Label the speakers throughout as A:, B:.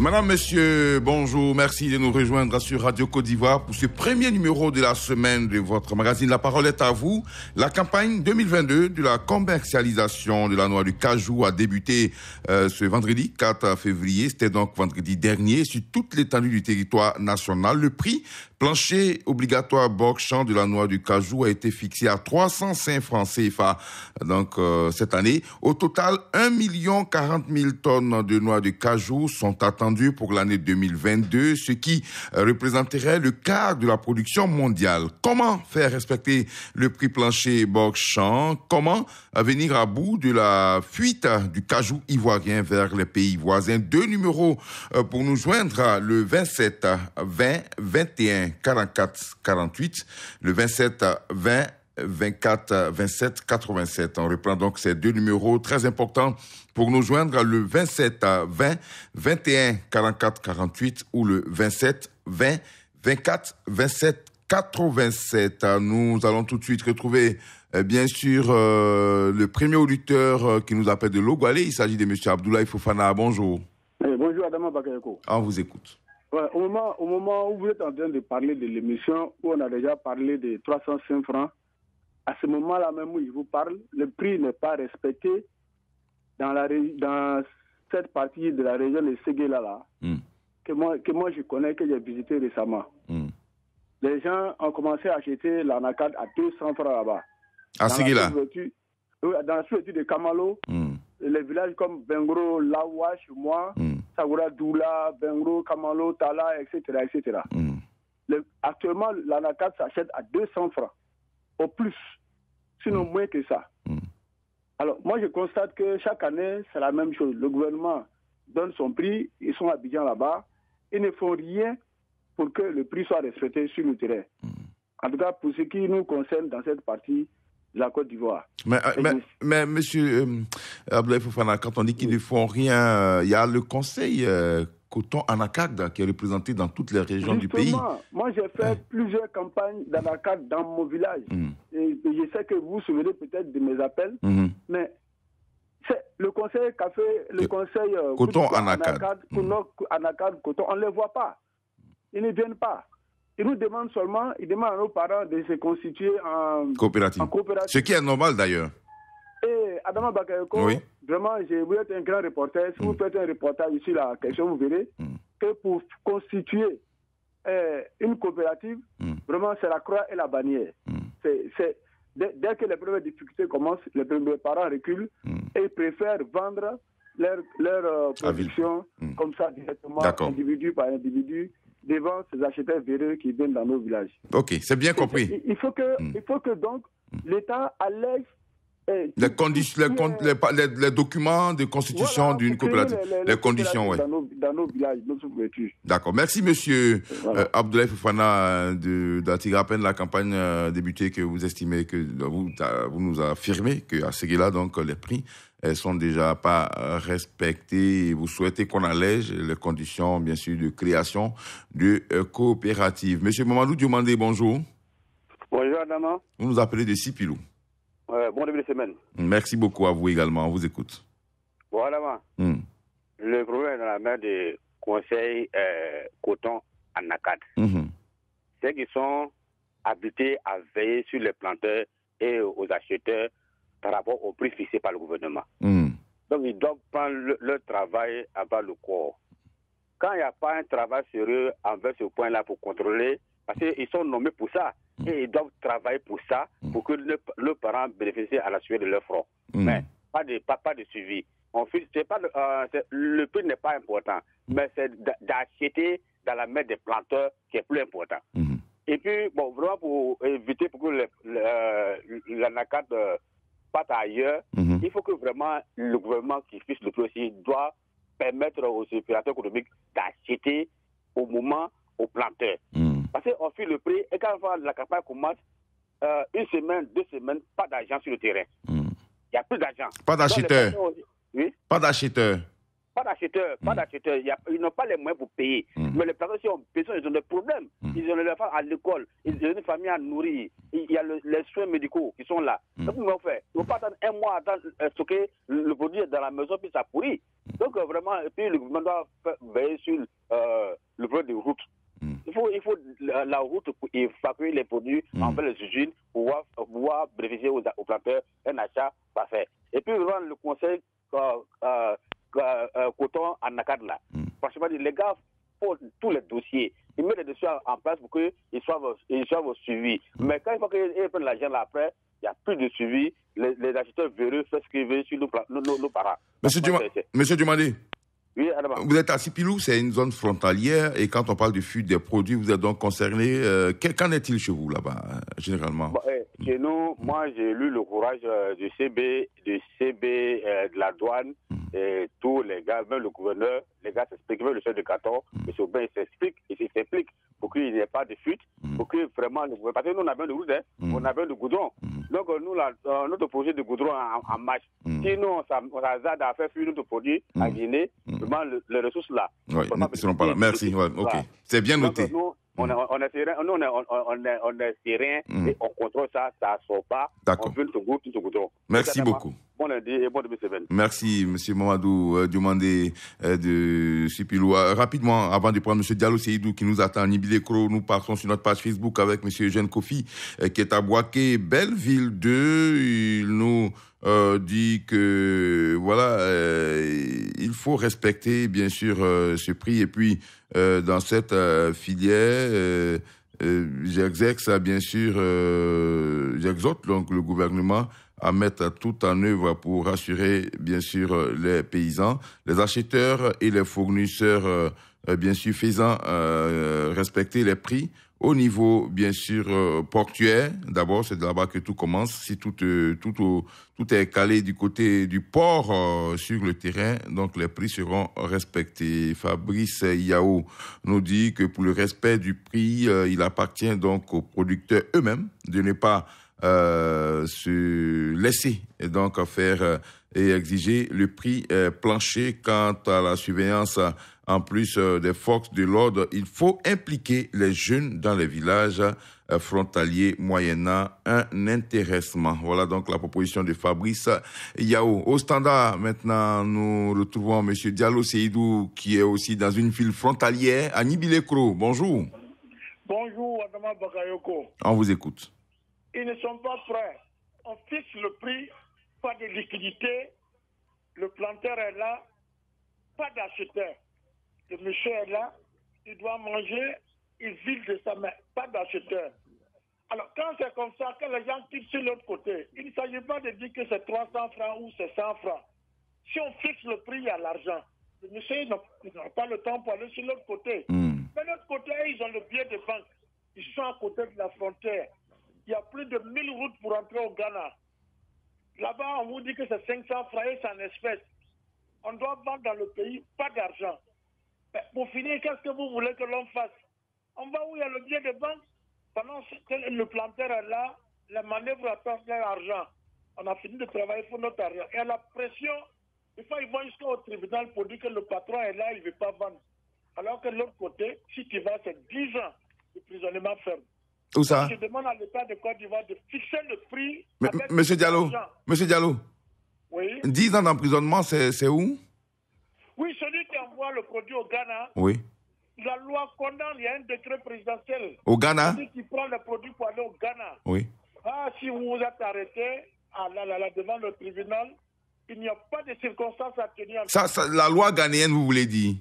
A: Madame, monsieur, bonjour. Merci de nous rejoindre sur Radio Côte d'Ivoire pour ce premier numéro de la semaine de votre magazine. La parole est à vous. La campagne 2022 de la commercialisation de la noix du cajou a débuté ce vendredi 4 février. C'était donc vendredi dernier sur toute l'étendue du territoire national. Le prix plancher obligatoire Boc-Champ de la noix du cajou a été fixé à 305 francs CFA donc cette année. Au total, 1 040 000 tonnes de noix de cajou sont attendues pour l'année 2022, ce qui représenterait le quart de la production mondiale. Comment faire respecter le prix plancher Boc-Champ? Comment venir à bout de la fuite du cajou ivoirien vers les pays voisins? 2 numéros pour nous joindre, le 27 20 21 44 48, le 27 20 24 27 87. On reprend donc ces 2 numéros très importants pour nous joindre, le 27 20 21 44 48 ou le 27 20 24 27 87. Nous allons tout de suite retrouver bien sûr le premier auditeur qui nous appelle de Logoualé. Il s'agit de monsieur Abdoulaye Fofana. Bonjour.
B: Bonjour Adama Bakayoko.
A: On vous écoute.
B: Ouais, au moment où vous êtes en train de parler de l'émission, où on a déjà parlé de 305 francs, à ce moment-là même où je vous parle, le prix n'est pas respecté dans cette partie de la région de Séguéla, que moi je connais, que j'ai visité récemment. Les gens ont commencé à acheter l'anacade à 200 francs là-bas.
A: À Séguéla?
B: Dans la sous-étude de Kamalo, les villages comme Bengro, Lawa, Chumois, Sagoura, Doula, Bengro, Kamalo, Tala, etc. etc. Actuellement, l'anacade s'achète à 200 francs, au plus, sinon moins que ça. Alors, moi, je constate que chaque année, c'est la même chose. Le gouvernement donne son prix, ils sont à Abidjan là-bas, ils ne font rien pour que le prix soit respecté sur le terrain. En tout cas, pour ce qui nous concerne dans cette partie de la Côte d'Ivoire.
A: Mais monsieur Abdoulaye Fofana, quand on dit qu'ils ne font rien, il y a le conseil coton Anacad qui est représenté dans toutes les régions du pays.
B: Moi j'ai fait plusieurs campagnes d'Anacad dans mon village. Et je sais que vous vous souvenez peut-être de mes appels, mais c'est le conseil qu'a fait le conseil
A: coton Anacad.
B: Anacad, coton, on ne les voit pas. Ils ne viennent pas. Ils nous demandent seulement, ils demandent à nos parents de se constituer en coopérative.
A: Ce qui est normal d'ailleurs.
B: Et Adama Bakayoko, vraiment, vous êtes un grand reporter. Si vous faites un reportage ici, la question, vous verrez que pour constituer une coopérative, vraiment, c'est la croix et la bannière. Dès que les premières difficultés commencent, les parents reculent et ils préfèrent vendre leur production comme ça, directement, individu par individu, devant ces acheteurs véreux qui viennent dans nos villages.
A: Ok, c'est bien compris.
B: Il faut que donc l'État allège
A: les documents de constitution d'une coopérative. Les conditions, oui.
B: Dans nos villages, nos sous-préfectures.
A: D'accord. Merci, monsieur Abdoulaye Fofana d'attirer à peine la campagne débutée que vous estimez que vous nous affirmez qu'à Séguéla, donc, les prix sont déjà pas respectés. Vous souhaitez qu'on allège les conditions, bien sûr, de création de coopératives. Monsieur Mamadou Diomandé, bonjour.
B: Bonjour, Adama.
A: Vous nous appelez de Sipilou.
B: Bon début de semaine.
A: Merci beaucoup à vous également. On vous écoute.
B: Voilà. Le problème est dans la main des conseils coton Anacad. C'est qu'ils sont habités à veiller sur les planteurs et aux acheteurs par rapport au prix fixé par le gouvernement. Donc, ils doivent prendre leur travail à bas le corps. Quand il n'y a pas un travail sérieux envers ce point-là pour contrôler, parce qu'ils sont nommés pour ça, et ils doivent travailler pour ça, pour que leurs parents bénéficient à la suite de leur front. Mais pas de suivi. Le prix n'est pas important, mais c'est d'acheter dans la main des planteurs qui est plus important. Et puis, vraiment pour éviter que l'anacade parte ailleurs, il faut que vraiment le gouvernement qui fixe le prix aussi doit permettre aux opérateurs économiques d'acheter au moment aux planteurs. Parce qu'on fixe le prix et quand la campagne commence, une semaine, 2 semaines, pas d'argent sur le terrain. Il n'y a plus d'argent.
A: Pas d'acheteurs.
B: Oui?
A: Pas d'acheteurs.
B: Pas d'acheteurs. Ils n'ont pas les moyens pour payer. Mais les planteurs, ont besoin, ils ont des problèmes. Ils ont les enfants à l'école, ils ont une famille à nourrir. Il y a les soins médicaux qui sont là. Donc, ils vont faire. Ils ne vont pas attendre un mois à stocker le produit dans la maison, puis ça pourrit. Donc vraiment, et puis le gouvernement doit veiller sur le problème des routes. Il faut la route pour évacuer les produits envers les usines pour pouvoir bénéficier aux planteurs un achat parfait. Et puis vraiment le conseil coton en NACAD là. Franchement, les gars font tous les dossiers. Ils mettent les dossiers en place pour qu'ils soient suivis. Mais quand il faut qu'ils prennent l'argent là après, il n'y a plus de suivi. Les acheteurs véreux font ce qu'ils veulent sur nos parents.
A: Monsieur Dumandé.
B: Oui, Adama.
A: Vous êtes à Sipilou, c'est une zone frontalière, et quand on parle du fuite des produits, vous êtes donc concerné. Qu'en est-il chez vous là-bas, généralement?
B: Chez nous, moi j'ai eu le courage du CB, de la douane, et tous les gars, même le gouverneur, les gars s'expliquent, même le chef de canton, M. Aubin, il s'explique pour qu'il n'y ait pas de fuite, pour que vraiment, parce que nous on a besoin de route, on a besoin de goudron. Donc nous, notre projet de goudron en marche, sinon on hasarde à faire fuir notre produit à Guinée, vraiment les ressources là.
A: Oui, ils ne seront pas là. Merci, ouais, ok. C'est bien noté.
B: Donc, on est serein et on contrôle ça ne sort pas.
A: D'accord.
B: On veut tout goudron.
A: Merci beaucoup.
B: Bon lundi et bon début de semaine.
A: Merci, M. Mamadou Dumandé de Sipilou. Rapidement, avant de prendre M. Diallo Seydou qui nous attend à Nibilécro, nous partons sur notre page Facebook avec M. Eugène Kofi qui est à Boaké, Belleville 2. Il nous dit que voilà, il faut respecter bien sûr ce prix, et puis dans cette filière, j'exhorte bien sûr, j'exhorte donc le gouvernement à mettre tout en œuvre pour rassurer bien sûr les paysans, les acheteurs et les fournisseurs, bien sûr faisant respecter les prix au niveau bien sûr portuaire. D'abord, c'est de là-bas que tout commence. Si tout est calé du côté du port sur le terrain, donc les prix seront respectés. Fabrice Yao nous dit que pour le respect du prix, il appartient donc aux producteurs eux-mêmes de ne pas se laisser et donc faire et exiger le prix plancher. Quant à la surveillance, en plus des forces de l'ordre, il faut impliquer les jeunes dans les villages frontaliers moyennant un intéressement. Voilà donc la proposition de Fabrice Yao. Au standard, maintenant, nous retrouvons M. Diallo Seydou qui est aussi dans une ville frontalière à Nibilécro. Bonjour.
C: Bonjour, Adama Bakayoko.
A: On vous écoute.
C: Ils ne sont pas prêts. On fixe le prix, pas de liquidité. Le planteur est là, pas d'acheteur. Le monsieur est là, il doit manger, il vide de sa main, pas d'acheteur. Alors, quand c'est comme ça, quand les gens quittent sur l'autre côté, il ne s'agit pas de dire que c'est 300 francs ou c'est 100 francs. Si on fixe le prix, il y a l'argent. Le monsieur, il n'a pas le temps pour aller sur l'autre côté. Mais de l'autre côté, ils ont le billet de banque. Ils sont à côté de la frontière. Il y a plus de 1000 routes pour entrer au Ghana. Là-bas, on vous dit que c'est 500 francs et c'est en espèces. On doit vendre dans le pays, pas d'argent. Mais pour finir, qu'est-ce que vous voulez que l'on fasse? On va où il y a le billet de banque? Pendant que le planteur est là, les manœuvres attendent leur argent. On a fini de travailler pour notre argent. Et à la pression, des fois, ils vont jusqu'au tribunal pour dire que le patron est là, il ne veut pas vendre. Alors que de l'autre côté, si tu vas, c'est 10 ans de prisonnier ferme.
A: Où ça?
C: Je demande à l'État de Côte d'Ivoire de fixer le prix.
A: Monsieur Diallo,
C: oui.
A: 10 ans d'emprisonnement, c'est où?
C: Oui, celui qui envoie le produit au Ghana.
A: Oui.
C: La loi condamne, il y a un décret présidentiel.
A: Au Ghana?
C: Celui qui prend le produit pour aller au Ghana.
A: Oui.
C: Ah, si vous vous êtes arrêté devant le tribunal, il n'y a pas de circonstances à tenir.
A: Ça, la loi ghanéenne, vous voulez dire?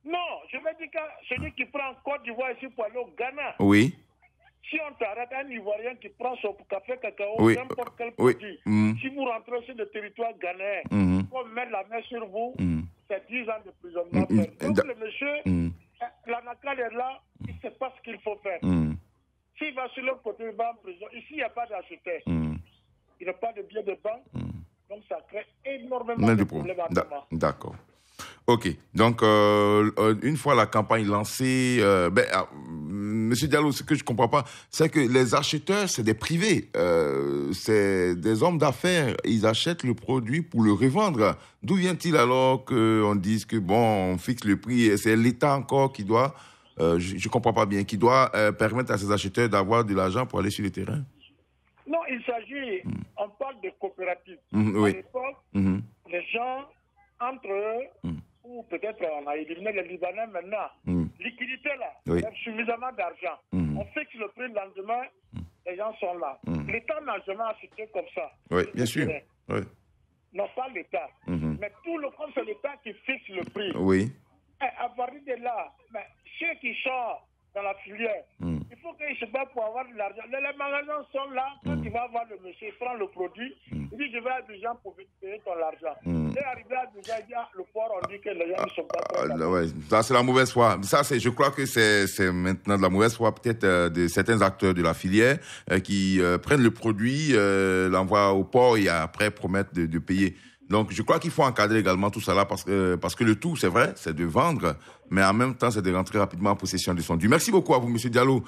C: Non, je veux dire que celui qui prend Côte d'Ivoire ici pour aller au Ghana.
A: Oui.
C: Si on t'arrête, un Ivoirien qui prend son café, cacao,
A: oui.
C: n'importe quel produit, si vous rentrez sur le territoire ghanéen, on met la main sur vous, c'est 10 ans de prisonnement. Donc le monsieur, la NACAD est là, il ne sait pas ce qu'il faut faire. S'il va sur l'autre côté, il va en prison. Ici, il n'y a pas d'acheteur. Il n'y a pas de billet de banque. Donc ça crée énormément de problèmes à demain.
A: D'accord. Ok, donc une fois la campagne lancée, Monsieur Diallo, ce que je comprends pas, c'est que les acheteurs, c'est des privés, c'est des hommes d'affaires, ils achètent le produit pour le revendre. D'où vient-il alors qu'on dise que bon, on fixe le prix, et c'est l'État encore qui doit, je comprends pas bien, qui doit permettre à ces acheteurs d'avoir de l'argent pour aller sur le terrain?
C: Non, il s'agit, on parle de coopératives.
A: Oui.
C: À l'époque, les gens entre eux, ou peut-être on a éliminé les Libanais maintenant. Liquidité là,
A: oui.
C: Suffisamment d'argent. On fixe le prix le lendemain, les gens sont là. L'État n'a jamais acheté comme ça.
A: Oui, bien sûr. Oui.
C: Non, pas l'État. Mais tout le compte, c'est l'État qui fixe le prix.
A: Oui.
C: Et à partir de là, ceux qui sont dans la filière, il faut qu'ils se battent pour avoir de l'argent. Les magasins sont là, quand tu vas voir le monsieur, il prend le produit, il dit je vais à Abidjan pour payer ton argent. Et arrivé à Abidjan, il dit le port, on dit que les gens ne sont pas prêts.
A: Ouais. Ça, c'est la mauvaise foi. Ça, je crois que c'est maintenant de la mauvaise foi, peut-être, de certains acteurs de la filière qui prennent le produit, l'envoient au port et après promettent de payer. Donc, je crois qu'il faut encadrer également tout ça là parce que le tout, c'est vrai, c'est de vendre, mais en même temps, c'est de rentrer rapidement en possession de son dû. Merci beaucoup à vous, Monsieur Diallo.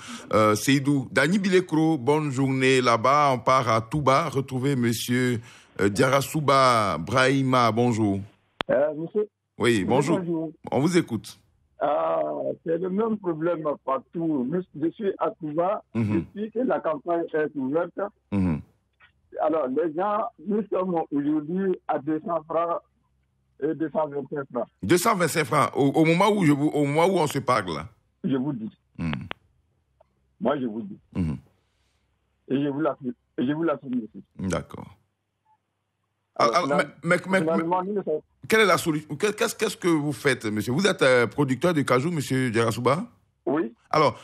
A: Seydou, Dani Bilekro, bonne journée là-bas. On part à Touba, retrouver Monsieur Diarasouba Brahima. Bonjour.
D: Monsieur.
A: Oui, bonjour. On vous écoute.
D: C'est le même problème partout. Je suis à Touba depuis que la campagne est ouverte. Alors, les gens, nous sommes aujourd'hui à 200 francs et 225 francs.
A: 225 francs, au moment où on se parle là.
D: Je vous dis. Moi, je vous dis. Et je vous l'affirme aussi.
A: D'accord. Mais quelle est la solution? Qu'est-ce que vous faites, monsieur? Vous êtes producteur de cajou, monsieur Diarasouba?
D: Oui.
A: Alors,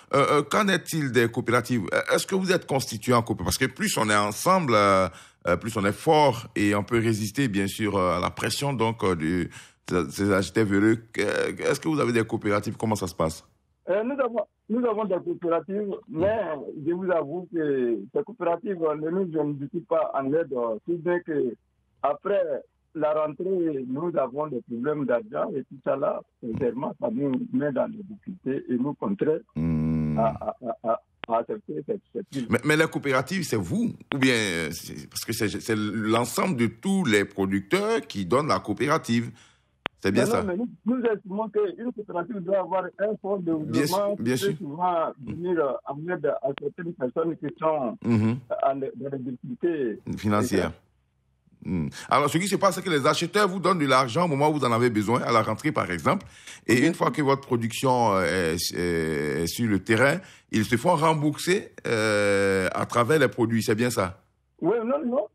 A: qu'en est-il des coopératives? Est-ce que vous êtes constitué en coopérative? Parce que plus on est ensemble, plus on est fort et on peut résister, bien sûr, à la pression donc de ces acheteurs véreux. Est-ce que vous avez des coopératives? Comment ça se passe?
D: Nous avons des coopératives, mais je vous avoue que ces coopératives ne nous indiquent pas en aide, si bien que après la rentrée, nous avons des problèmes d'argent et tout ça là, sincèrement, ça nous met dans des difficultés et nous contraint à accepter cette...
A: Mais la coopérative, c'est vous? Ou bien, parce que c'est l'ensemble de tous les producteurs qui donnent la coopérative. C'est bien ça?
D: Mais nous estimons qu'une coopérative doit avoir un fonds de développement qui peut souvent venir en aide à certaines personnes qui sont dans des difficultés
A: financières. Alors, ce qui se passe, c'est que les acheteurs vous donnent de l'argent au moment où vous en avez besoin, à la rentrée par exemple, et une fois que votre production est sur le terrain, ils se font rembourser à travers les produits, c'est bien ça?
D: Oui, non.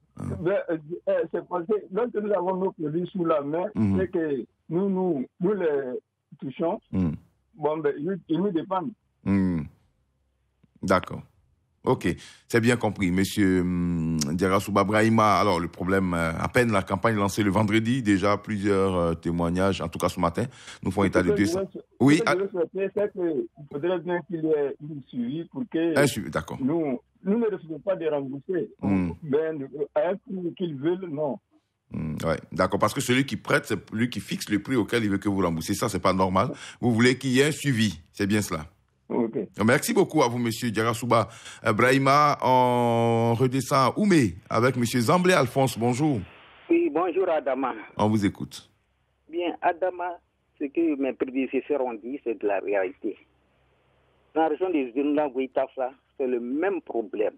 D: C'est parce que lorsque nous avons nos produits sous la main, c'est que nous les touchons, ils nous dépendent.
A: D'accord. Ok, c'est bien compris. Monsieur Diarasouba Brahima, alors le problème, à peine la campagne lancée le vendredi, déjà plusieurs témoignages, en tout cas ce matin, nous font état de 200. Oui.
D: Il faudrait bien qu'il y ait une suivi pour que
A: d'accord.
D: Nous ne refusons pas de rembourser. À un prix qu'ils veulent, non.
A: Ouais, d'accord, parce que celui qui prête, c'est lui qui fixe le prix auquel il veut que vous remboursez. Ça, c'est pas normal. Vous voulez qu'il y ait un suivi, c'est bien cela.
D: Okay.
A: Merci beaucoup à vous, monsieur Diarasouba Brahima. On redescend à Oumé avec monsieur Zamblé Alphonse. Bonjour.
E: Oui, bonjour Adama.
A: On vous écoute.
E: Bien, Adama, ce que mes prédécesseurs ont dit, c'est de la réalité. Dans la région des Zunla-Gouitafla, c'est le même problème.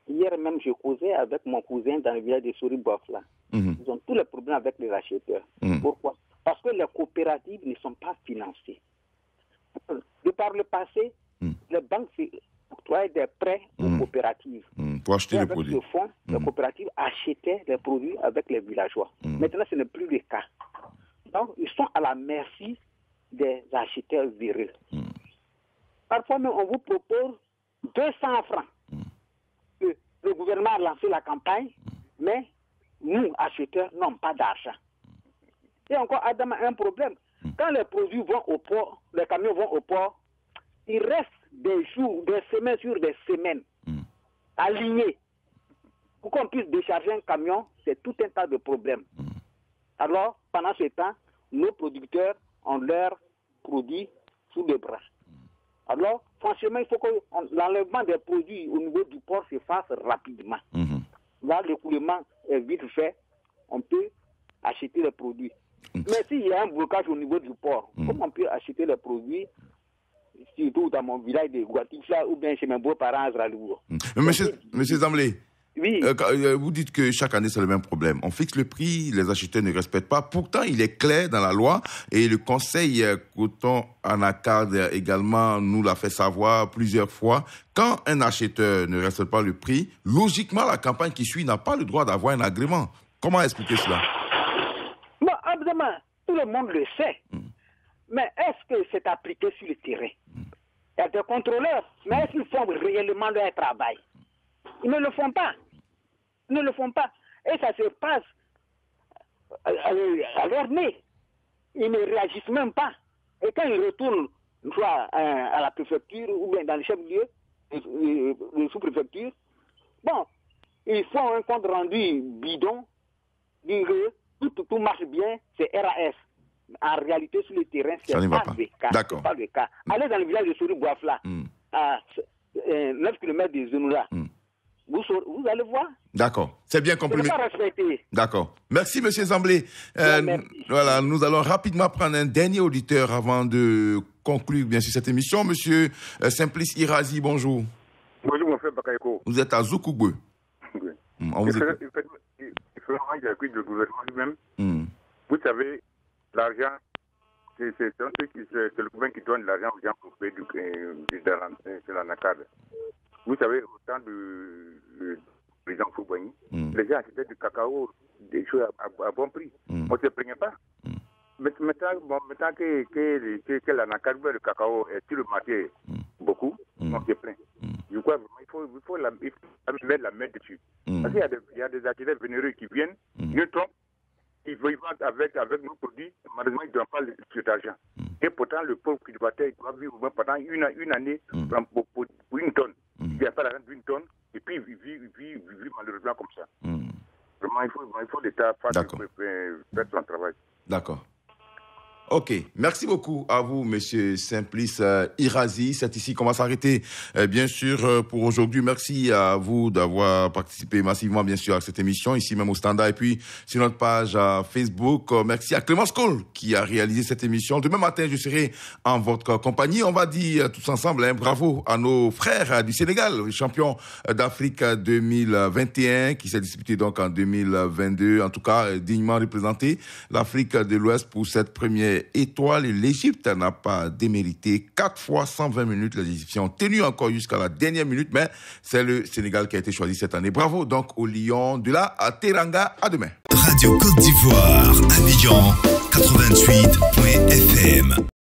E: Hier même, je causais avec mon cousin dans le village de Souri-Bofla. Ils ont tous les problèmes avec les acheteurs. Pourquoi? Parce que les coopératives ne sont pas financées. De par le passé, les banques octroyaient des prêts aux coopératives.
A: Pour acheter les produits.
E: Avec ce fonds, les coopératives achetaient les produits avec les villageois. Maintenant, ce n'est plus le cas. Donc, ils sont à la merci des acheteurs véreux. Parfois, même, on vous propose 200 francs. Le gouvernement a lancé la campagne, mais nous, acheteurs, n'avons pas d'argent. Et encore, Adam a un problème. Quand les produits vont au port, les camions vont au port, il reste des jours, des semaines sur des semaines alignés. Pour qu'on puisse décharger un camion, c'est tout un tas de problèmes. Alors, pendant ce temps, nos producteurs ont leurs produits sous les bras. Alors, franchement, il faut que l'enlèvement des produits au niveau du port se fasse rapidement. Là, l'écoulement est vite fait. On peut acheter les produits. Mais s'il y a un blocage au niveau du port, comment on peut acheter les produits, surtout dans mon village de Gouatifla ou bien chez mes beaux-parents à Zralour?
A: Monsieur Zamblé,
E: Oui.
A: Vous dites que chaque année, c'est le même problème. On fixe le prix, les acheteurs ne respectent pas. Pourtant, il est clair dans la loi et le conseil coton anacarde également nous l'a fait savoir plusieurs fois. Quand un acheteur ne respecte pas le prix, logiquement, la campagne qui suit n'a pas le droit d'avoir un agrément. Comment expliquer cela?
E: Bon, évidemment, tout le monde le sait. Mais est-ce que c'est appliqué sur le terrain? Il y a des contrôleurs, mais est-ce qu'ils font réellement leur travail? Ils ne le font pas. Ils ne le font pas. Et ça se passe à leur nez. Ils ne réagissent même pas. Et quand ils retournent, soit à la préfecture ou bien dans le chef-lieu, de sous-préfecture, bon, ils font un compte rendu bidon, disent que tout marche bien, c'est RAS. En réalité, sur le terrain, c'est pas le cas.
A: D'accord.
E: Pas le cas. Allez dans le village de Souri-Boifla, à 9 km de Zenoula. Vous allez voir.
A: D'accord. C'est bien compris.
E: Pas respecté.
A: D'accord. Merci, Monsieur Zamblé. Voilà, nous allons rapidement prendre un dernier auditeur avant de conclure, bien sûr, cette émission. Monsieur Simplice Irazi, bonjour.
F: Bonjour, mon frère Bakayoko.
A: Vous êtes à Zoukougbe.
F: Oui.
A: On vous écoute.
F: Le gouvernement lui-même. Vous savez, l'argent, c'est le gouvernement qui donne l'argent aux gens pour payer de la NACAD. Vous savez, au temps du président Fouboigny, les gens achetaient du cacao, des choses à bon prix. On ne se plaignait pas. Maintenant que la NACAD, le cacao est sur le marché beaucoup, on se plaint. Du coup, il faut mettre la main dessus. Parce qu'il y a des acheteurs vénéreux qui viennent, nous trompent, ils veulent vendre avec nos produits, malheureusement, ils ne donnent pas cet argent. Et pourtant, le pauvre cultivateur, il doit vivre pendant une année pour une tonne. Il n'y a pas l'argent d'une tonne, et puis il vit malheureusement comme ça. Vraiment, il faut l'État faire son travail.
A: D'accord. Ok, merci beaucoup à vous, Monsieur Simplice Irazi. C'est ici qu'on va s'arrêter, bien sûr, pour aujourd'hui. Merci à vous d'avoir participé massivement, bien sûr, à cette émission, ici même au Standard, et puis sur notre page Facebook. Merci à Clémence Cole qui a réalisé cette émission. Demain matin, je serai en votre compagnie. On va dire tous ensemble bravo à nos frères du Sénégal, le champion d'Afrique 2021, qui s'est disputé donc en 2022, en tout cas dignement représenté l'Afrique de l'Ouest pour cette première étoile. L'Égypte n'a pas démérité. 4 fois 120 minutes, les Égyptiens ont tenu encore jusqu'à la dernière minute, mais c'est le Sénégal qui a été choisi cette année. Bravo donc aux Lions de la Teranga. À demain.
G: Radio Côte d'Ivoire, Abidjan 88.fm.